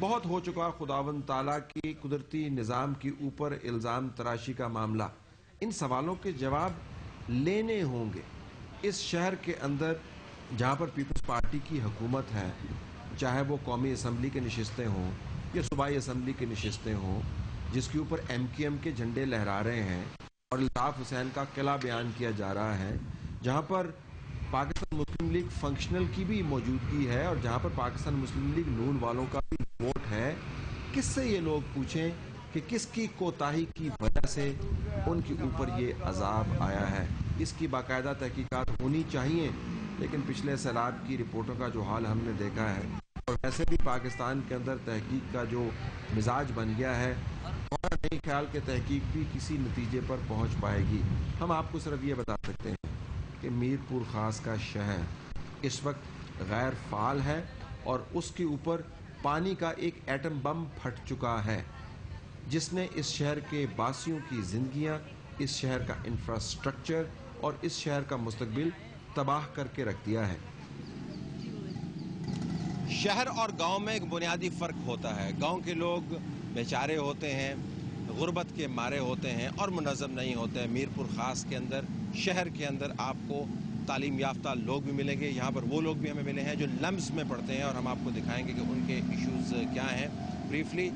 بہت ہو چکا خداوند تعالیٰ کی قدرتی نظام کے اوپر الزام تراشی کا معاملہ. ان سوالوں کے جواب لینے ہوں گے. اس شہر کے اندر جہاں پر پیپلز پارٹی کی حکومت ہے، چاہے وہ قومی اسمبلی کے نشستیں ہوں یا صوبائی اسمبلی کے نشستیں ہوں، جس کے اوپر MQM کے جھنڈے لہرا رہے ہیں اور الطاف حسین کا قلعہ بیان کیا جا رہا ہے، جہاں پر پاکستان مسلم لیگ فنکشنل کی بھی موجودگی ہے اور جہاں پر پاکستان مسلم لیگ نون والوں کا بھی ووٹ ہے. کس سے یہ لوگ پوچھیں کہ کس کی کوتاہی کی وجہ سے ان کے اوپر یہ عذاب آیا ہے؟ اس کی باقاعدہ تحقیقات ہونی چاہیے. لیکن پچھلے سیلاب کی رپورٹوں کا جو حال ہم نے دیکھا ہے اور ویسے بھی پاکستان کے اندر تحقیق کا جو مزاج بن گیا ہے، ہمارا نہیں خیال کہ تحقیق بھی کسی نتیجے پر پہنچ پائے گی. ہم آپ کو صرف یہ بتا سکتے ہیں کہ میر پور خاص کا شہر اس وقت غیر فعال ہے اور اس کے اوپر پانی کا ایک ایٹم بم پھٹ چکا ہے، جس نے اس شہر کے باسیوں کی زندگیاں، اس شہر کا انفراسٹرکچر اور اس شہر کا مستقبل تباہ کر کے رکھ دیا ہے. شہر اور گاؤں میں ایک بنیادی فرق ہوتا ہے. گاؤں کے لوگ بیچارے ہوتے ہیں، غربت کے مارے ہوتے ہیں اور منظم نہیں ہوتے ہیں. میر پور خاص کے اندر، شہر کے اندر آپ کو تعلیم یافتہ لوگ بھی ملیں گے. یہاں پر وہ لوگ بھی ہمیں ملے ہیں جو لمز میں پڑھتے ہیں اور ہم آپ کو دکھائیں گے کہ ان کے ایشوز کیا ہیں. بریفلی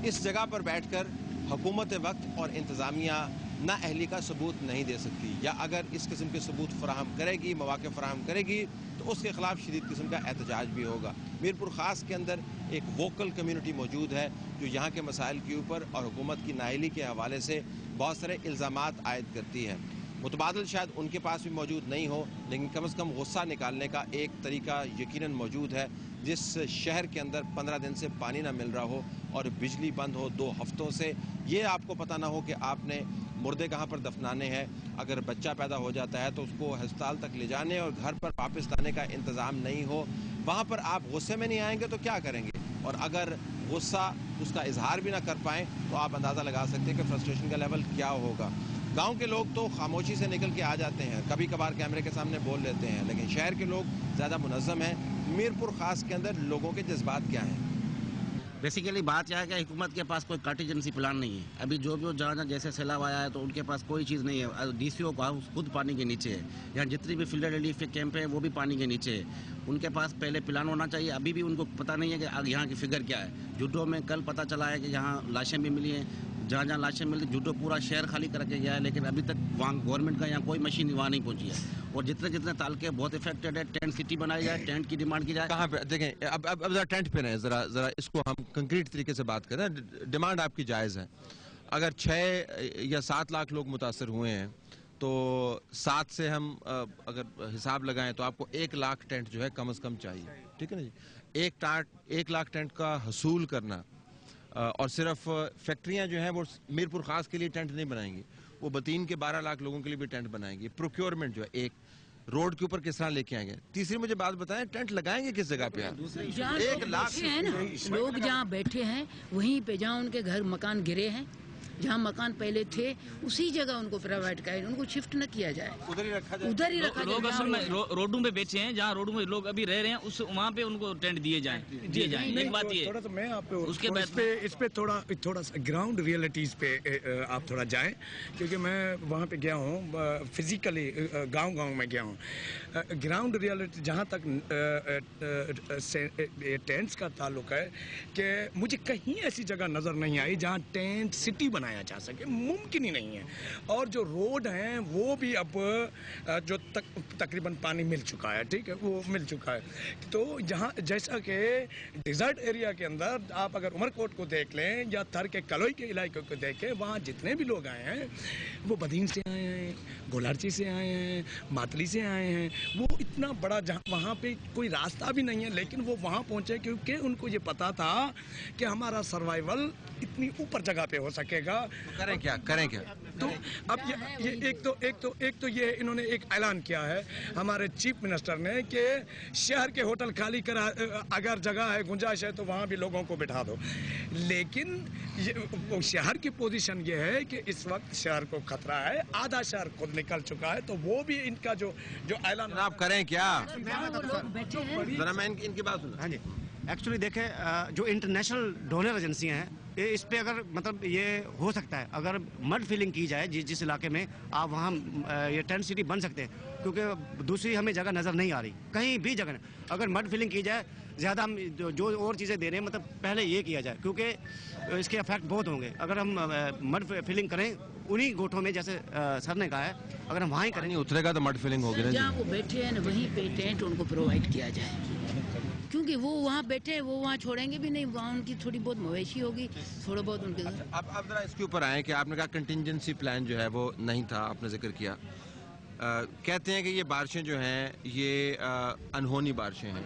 اس جگہ پر بیٹھ کر حکومت وقت اور انتظامیہ نااہلی کا ثبوت نہیں دے سکتی، یا اگر اس قسم کے ثبوت فراہم کرے گی، مواقع فراہم کرے گی، تو اس کے خلاف شدید قسم کا احتجاج بھی ہوگا. میر پور خاص کے اندر ایک ووکل کمیونٹی موجود ہے جو یہاں کے مسائل کے اوپر اور حکومت کی نااہلی کے حوالے سے بہت سارے الزامات عائد کرتی ہے. متبادل شاید ان کے پاس بھی موجود نہیں ہو، لیکن کم از کم غصہ نکالنے کا ایک طریقہ یقیناً موجود ہے. جس شہر کے اندر 15 دن سے پانی نہ مل رہا ہو اور بجلی بند ہو 2 ہفتوں سے، یہ آپ کو پتہ نہ ہو کہ آپ نے مردے کہاں پر دفنانے ہیں، اگر بچہ پیدا ہو جاتا ہے تو اس کو ہسپتال تک لے جانے اور گھر پر واپس لانے کا انتظام نہیں ہو، وہاں پر آپ غصے میں نہیں آئیں گے تو کیا کریں گے؟ اور اگر غصہ اس کا اظہار بھی نہ کر پائیں تو آپ اندازہ لگا سکتے ہیں کہ فرسٹریشن کا لیول کیا ہوگا. گاؤں کے لوگ تو خاموشی سے نکل کے آ جاتے ہیں، کبھی کبھار کیمرے کے سامنے بول لیتے ہیں، لیکن شہر کے لوگ زیادہ منظم ہیں. میر پور خاص کے اندر لوگوں کے جذبات کیا ہیں؟ بیسیکلی بات یہ ہے کہ حکومت کے پاس کوئی کانٹیجنسی پلان نہیں ہے. ابھی جو بھی جہاں جیسے سیلاب آیا ہے تو ان کے پاس کوئی چیز نہیں ہے. DCO کا خود پانی کے نیچے ہے. یہاں جتنی بھی فلڈ ریلیف کے کیمپ ہیں وہ بھی پانی کے نیچے ہے. ان کے پاس پہلے پلان ہونا چاہیے. ابھی بھی ان کو پتہ نہیں ہے کہ یہاں کی فگر کیا ہے. جوڈو میں کل پتہ چلا ہے کہ یہاں لاشیں بھی ملی ہیں. جہاں جہاں لاشیں ملی جوڈو پورا شہر خالی کر کے گیا ہے، لیکن ابھی تک وہاں گورنمنٹ کا یہاں کوئی مشین وہاں نہیں پہنچی ہے. اور جتنے تعلقے بہت افیکٹڈ ہے. ٹینٹ سٹی بنائی جائے، ٹینٹ کی ڈیمانڈ کی جائے. کہاں پہ دیکھیں، اب ذرا ٹینٹ پہ رہیں، ذرا اس کو ہم کنکریٹ طریقے سے بات کریں. ڈیمانڈ آپ کی جائز ہے. اگر 6 یا 7 لاکھ لوگ متاثر ہوئے ہیں تو 7 سے ہم اگر حساب لگائیں تو آپ کو 1 لاکھ ٹینٹ جو ہے کم از کم چاہیے. ٹھیک ہے نا جی؟ 1 لاکھ ٹینٹ کا حصول کرنا، اور صرف فیکٹریاں جو ہیں وہ میر پور خاص کے لیے ٹینٹ نہیں بنائیں گی، وہ بطین کے 12 لاکھ لوگوں کے لیے بھی ٹینٹ بنائیں گی. پروکیورمنٹ جو ہے ایک روڈ کے اوپر کس طرح لے کے آئیں گے. تیسری مجھے بات بتائیں، ٹینٹ لگائیں گے کس جگہ پہ؟ 1 لاکھ لوگ جہاں بیٹھے ہیں وہیں پہ، جہاں ان کے گھر مکان گرے ہیں، جہاں مکان پہلے تھے اسی جگہ ان کو پرووائڈ کریں، ان کو شفٹ نہ کیا جائے، ادھر ہی رکھا جائے. لوگ اصل میں روڈوں پہ بیٹھے ہیں، جہاں روڈوں میں لوگ ابھی رہ رہے ہیں وہاں پہ ان کو ٹینٹ دیے جائیں. ایک بات یہ تھوڑا سا میں آپ کو اس کے بعد اس پہ تھوڑا سا گراؤنڈ ریئلٹیز پہ آپ تھوڑا جائیں، کیونکہ میں وہاں پہ گیا ہوں فزیکلی، گاؤں میں گیا ہوں. گراؤنڈ ریئلٹی جہاں تک ٹینٹس کا تعلق ہے کہ مجھے کہیں ایسی جگہ نظر نہیں آئی جہاں ٹینٹ سٹی بنایا جا سکے. ممکن ہی نہیں ہے. اور جو روڈ ہیں وہ بھی اب جو تقریباً پانی مل چکا ہے، ٹھیک ہے، وہ مل چکا ہے. تو جہاں جیسا کہ ڈیزرٹ ایریا کے اندر آپ اگر عمر کوٹ کو دیکھ لیں یا تھر کے کلوئی کے علاقے کو دیکھیں، وہاں جتنے بھی لوگ آئے ہیں وہ بدین سے آئے ہیں، گولارچی سے آئے ہیں، ماتلی سے آئے ہیں. وہ اتنا بڑا وہاں پہ کوئی راستہ بھی نہیں ہے، لیکن وہ وہاں پہنچے کیونکہ ان کو یہ پتا تھا کہ ہمارا سروائیول اتنی اوپر جگہ پہ ہو سکے گا. کریں کیا تو اب یہ ایک تو یہ انہوں نے ایک اعلان کیا ہے ہمارے چیف منسٹر نے کہ شہر کے ہوٹل خالی کرا، اگر جگہ ہے گنجائش ہے تو وہاں بھی لوگوں کو بٹھا دو. لیکن شہر کی پوزیشن یہ ہے کہ اس وقت شہر کو خطرہ ہے، آدھا شہر خود نکل چکا ہے. تو وہ بھی ان کا جو اعلان آپ کریں کیا؟ ذرا میں ان کی بات سنوں. एक्चुअली देखें जो इंटरनेशनल डोनर एजेंसियां हैं इस पे अगर मतलब ये हो सकता है अगर मड फिलिंग की जाए जिस इलाके में आप वहाँ ये टेंट सिटी बन सकते हैं, क्योंकि दूसरी हमें जगह नज़र नहीं आ रही कहीं भी जगह नहीं। अगर मड फिलिंग की जाए ज़्यादा हम जो और चीज़ें दे रहे हैं मतलब पहले ये किया जाए, क्योंकि इसके इफेक्ट बहुत होंगे। अगर हम मड फिलिंग करें उन्हीं गोठों में जैसे सर ने कहा है, अगर हम वहाँ ही करें उतरेगा तो मड फिलिंग होगी ना। जहाँ वो बैठे हैं वहीं पे टेंट उनको प्रोवाइड किया जाए, क्योंकि वो वहाँ बैठे हैं, वो वहाँ छोड़ेंगे भी नहीं, वहाँ उनकी थोड़ी बहुत मवेशी होगी, थोड़ा बहुत उनके। अब जरा इसके ऊपर आए कि आपने कहा कंटिंजेंसी प्लान जो है वो नहीं था, आपने जिक्र किया। कहते हैं कि ये बारिशें जो हैं ये अनहोनी बारिशें हैं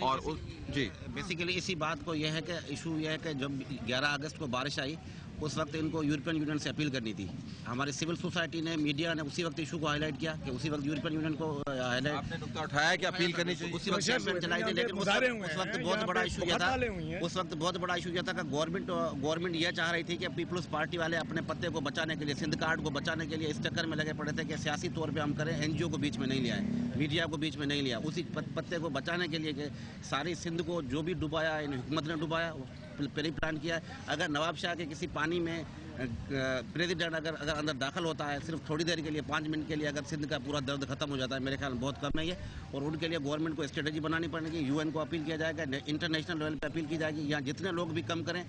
और जी बेसिकली इसी बात को यह है कि इशू यह है कि जब 11 अगस्त को बारिश आई उस वक्त इनको यूरोपियन यूनियन से अपील करनी थी। हमारी सिविल सोसाइटी ने, मीडिया ने उसी वक्त इशू को हाईलाइट किया कि उसी वक्त यूरोपियन यूनियन को हाईलाइट, आपने नुकता उठाया कि अपील करनी चाहिए, उसी वक्त कैंपेन चलाई थी। लेकिन उस वक्त बहुत बड़ा इशू यह था, उस वक्त बहुत बड़ा इशू यह था कि गवर्नमेंट यह चाह रही थी कि पीपल्स पार्टी वाले अपने पत्ते को बचाने के लिए, सिंध कार्ड को बचाने के लिए इस चक्कर में लगे पड़े थे कि सियासी तौर पर हम करें, NGO को बीच में नहीं लिया है, मीडिया को बीच में नहीं लिया, उसी पत्ते को बचाने के लिए कि सारी सिंध को जो भी डुबाया इन हुकूमत ने डुबाया, पहले प्लान किया। अगर नवाब शाह के किसी पानी में प्रेसिडेंट अगर अंदर दाखिल होता है सिर्फ थोड़ी देर के लिए, 5 मिनट के लिए, अगर सिंध का पूरा दर्द खत्म हो जाता है, मेरे ख्याल में बहुत कम है ये। और उनके लिए गवर्नमेंट को स्ट्रेटजी बनानी पड़ेगी, UN को अपील किया जाएगा, इंटरनेशनल लेवल पे अपील की जाएगी। यहाँ जितने लोग भी कम करें,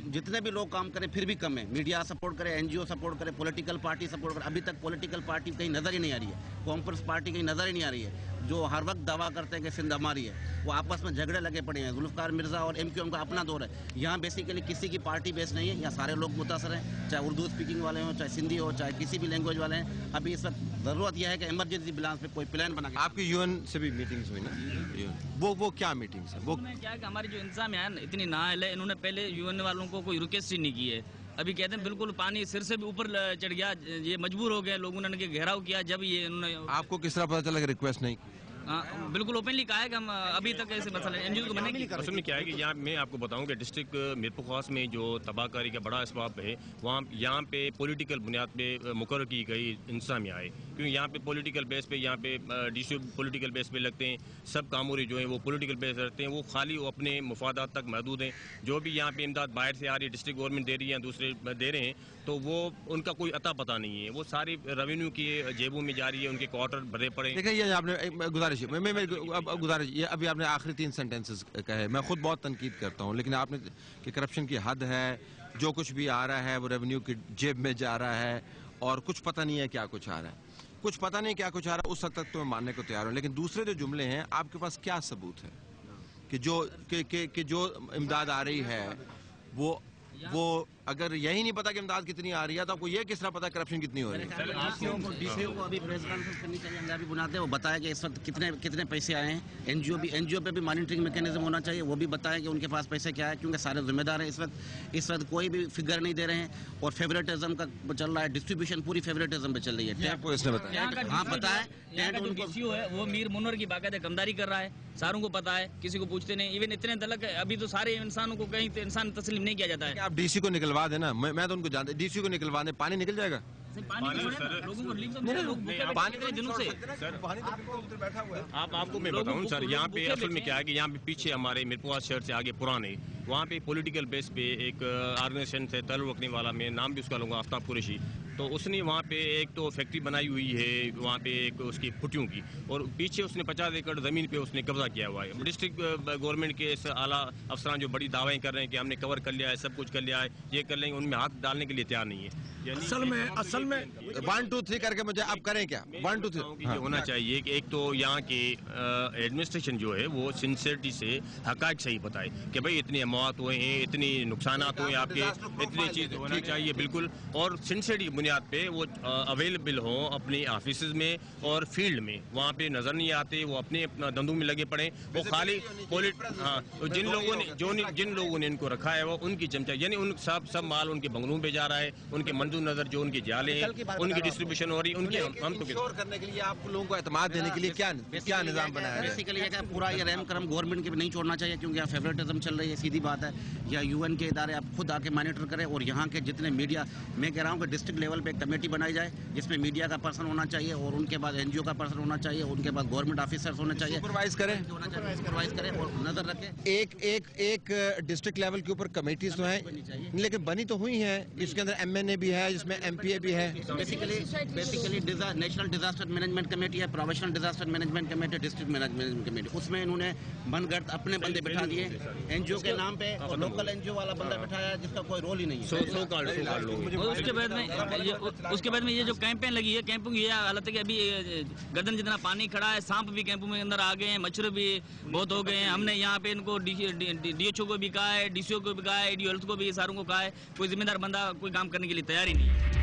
जितने भी लोग काम करें फिर भी कम है, मीडिया सपोर्ट करे, NGO सपोर्ट करे, पॉलिटिकल पार्टी सपोर्ट करे। अभी तक पॉलिटिकल पार्टी कहीं नजर ही नहीं आ रही है, कॉन्फ्रेंस पार्टी कहीं नजर ही नहीं आ रही है, जो हर वक्त दावा करते हैं कि सिंध हमारी है, वो आपस में झगड़े लगे पड़े हैं। जुल्फकार मिर्जा और MQM का अपना दौर है, यहाँ बेसिकली किसी की पार्टी बेस नहीं है, यहाँ सारे लोग मुतासर हैं, चाहे उर्दू स्पीकिंग वाले हों, चाहे सिंधी हो, चाहे किसी भी लैंग्वेज वाले हैं। अभी इस वक्त जरूरत यह है कि इमरजेंसी बिलांस पे कोई प्लान बना। आपकी UN से भी मीटिंग्स हुई ना, वो क्या मीटिंग्स है? वो क्या है कि हमारी जो इंतजाम है ना इतनी नाअहल है, इन्होंने पहले UN वालों को कोई रिक्वेस्ट ही नहीं की है। अभी कहते हैं बिल्कुल पानी सिर से भी ऊपर चढ़ गया, ये मजबूर हो गए लोगों ने घेराव किया। जब ये इन्होंने, आपको किस तरह पता चला कि रिक्वेस्ट नहीं? बिल्कुल ओपनली कहा है कि हम अभी तक ऐसे मसला NGO को बने। असल में क्या है कि यहाँ मैं आपको बताऊं कि डिस्ट्रिक्ट मीरपुर खास में जो तबाहकारी का बड़ा असबाब है, वहाँ यहाँ पे पॉलिटिकल बुनियाद पे मुकर्रर की गई इंतजामिया है, क्योंकि यहाँ पे पॉलिटिकल बेस पे, यहाँ पे DCO पॉलिटिकल बेस पे लगते हैं, सब कामोरी जो है वो पॉलिटिकल बेस रहते हैं, वो खाली वो अपने मुफादात तक महदूद हैं। जो भी यहाँ पे इमदाद बाहर से आ रही है, डिस्ट्रिक्ट गवर्नमेंट दे रही है, दूसरे दे रहे हैं, तो वो उनका कोई अता पता नहीं है, वो सारी रेवेन्यू की जेबों में जा रही है, उनके क्वार्टर भरे पड़े। देखिए ये आपने गुजारिश ये अभी आपने आखिरी 3 सेंटेंसेस कहे, मैं खुद बहुत तनकीद करता हूँ, लेकिन आपने कि करप्शन की हद है, जो कुछ भी आ रहा है वो रेवेन्यू की जेब में जा रहा है और कुछ पता नहीं है क्या कुछ आ रहा है, कुछ पता नहीं क्या कुछ आ रहा है, उस हद तक तो मैं मानने को तैयार हूँ। लेकिन दूसरे जो जुमले हैं, आपके पास क्या सबूत है कि जो इमदाद आ रही है वो अगर यही नहीं पता कि इमदाद कितनी आ रही है, तो आपको ये किस तरह पता करप्शन कितनी हो रही है? DCO को अभी प्रेस कॉन्फ्रेंस करनी चाहिए, अंदाज़ा भी बुलाते हैं, वो बताए कि इस वक्त कितने पैसे आए हैं। NGO पे भी मॉनिटरिंग मैकेनिज्म होना चाहिए, वो भी बताएं कि उनके पास पैसे क्या है, क्योंकि सारे जिम्मेदार हैं। इस वक्त कोई भी फिगर नहीं दे रहे हैं और फेवरेटिज्म का चल रहा है, डिस्ट्रीब्यूशन पूरी फेवरेटिज्म पे चल रही है। आपको इसने बताया? हाँ पता है, DCO है वो मीर मुनव्वर की बाकायदा कमदारी कर रहा है, सारों को पता है, किसी को पूछते नहीं। इवन इतने तलक अभी तो सारे इंसानों को कहीं इंसान तस्लीम नहीं किया जाता है। आप DC को निकलवा देना, मैं तो उनको जानता, DC को निकलवा दे, पानी निकल जाएगा। आपको मैं बताऊं सर, यहाँ पे असल में क्या है कि यहाँ पे पीछे हमारे मीरपुर शहर से आगे पुराने, वहाँ पे पॉलिटिकल बेस पे एक ऑर्गेनाइजेशन थे ताल्लुक रखने वाला, मैं नाम भी उसका लूँगा, आफ्ताब कुरैशी। तो उसने वहाँ पे एक तो फैक्ट्री बनाई हुई है, वहाँ पे एक उसकी फुटियों की, और पीछे उसने 50 एकड़ ज़मीन पे उसने कब्जा किया हुआ है। डिस्ट्रिक्ट गवर्नमेंट के आला अफसरान जो बड़ी दावें कर रहे हैं कि हमने कवर कर लिया है, सब कुछ कर लिया है, ये कर लेंगे, उनमें हाथ डालने के लिए तैयार नहीं है। असल में 1 2 3 करके मुझे आप करें क्या? 1 2 3 ये होना चाहिए कि एक तो यहाँ की एडमिनिस्ट्रेशन जो है वो सिंसियरिटी से हक़ाइक़ सही बताए कि भाई इतने अमवात हुए हैं, इतनी नुकसानात हुए आपके, इतनी चीज़ होना चाहिए बिल्कुल, और सिंसियरिटी की बुनियाद पे वो अवेलेबल हों अपनी ऑफिस में और फील्ड में, वहाँ पे नज़र नहीं आते, वो अपने धंधों में लगे पड़े, वो खाली जिन लोगों ने इनको रखा है वो उनकी चमचा, यानी उन सब माल उनके बंगलों पे जा रहा है, उनके मंजूर नजर जो उनकी जाले हैं उनकी डिस्ट्रीब्यूशन हो रही, उनके हम तो शोर करने के लिए, आप लोगों को एतमाद देने के लिए क्या निजाम बनाया है? बेसिकली पूरा ये रहम करम गवर्नमेंट के भी नहीं छोड़ना चाहिए, क्योंकि यहाँ फेवरेटिज्म चल रही है, सीधी बात है। या UN के इदारे आप खुद आके मॉनिटर करें, और यहाँ के जितने मीडिया, मैं कह रहा हूँ कि डिस्ट्रिक्ट लेवल لیول پہ کمیٹی بنائی جائے جس میں میڈیا کا پرسن ہونا چاہیے اور ان کے بعد NGO کا پرسن ہونا چاہیے, ان کے بعد گورنمنٹ آفیسرس ہونا چاہیے, سپروائز کریں اور نظر رکھے. ایک ڈسٹرکٹ لیول کے اوپر کمیٹیز تو ہیں لیکن بنی تو ہوئی ہیں, اس کے اندر MNA بھی ہے, جس میں MPA بھی ہے. Basically national disaster management committee ہے, professional disaster management committee, district management committee. اس میں انہوں نے من گھڑت اپنے بندے بٹھا دیے NGO کے نام پہ, اور لوکل NGO والا بندہ بٹھایا جس کا کوئی رول ہی نہیں ہے. اور اس کے بعد میں یہ جو کیمپیں لگی ہے, کیمپوں کی یہ حالت ہے کہ ابھی گردن جتنا پانی کھڑا ہے, سانپ بھی کیمپوں میں اندر آ گئے ہیں, مچھر بھی بہت ہو گئے ہیں. ہم نے یہاں پہ ان کو DHO کو بھی کہا ہے, DCO کو بھی کہا ہے, ADO ہیلتھ کو بھی, ساروں کو کہا ہے, کوئی ذمہ دار بندہ کوئی کام کرنے کے لیے تیار ہی نہیں ہے.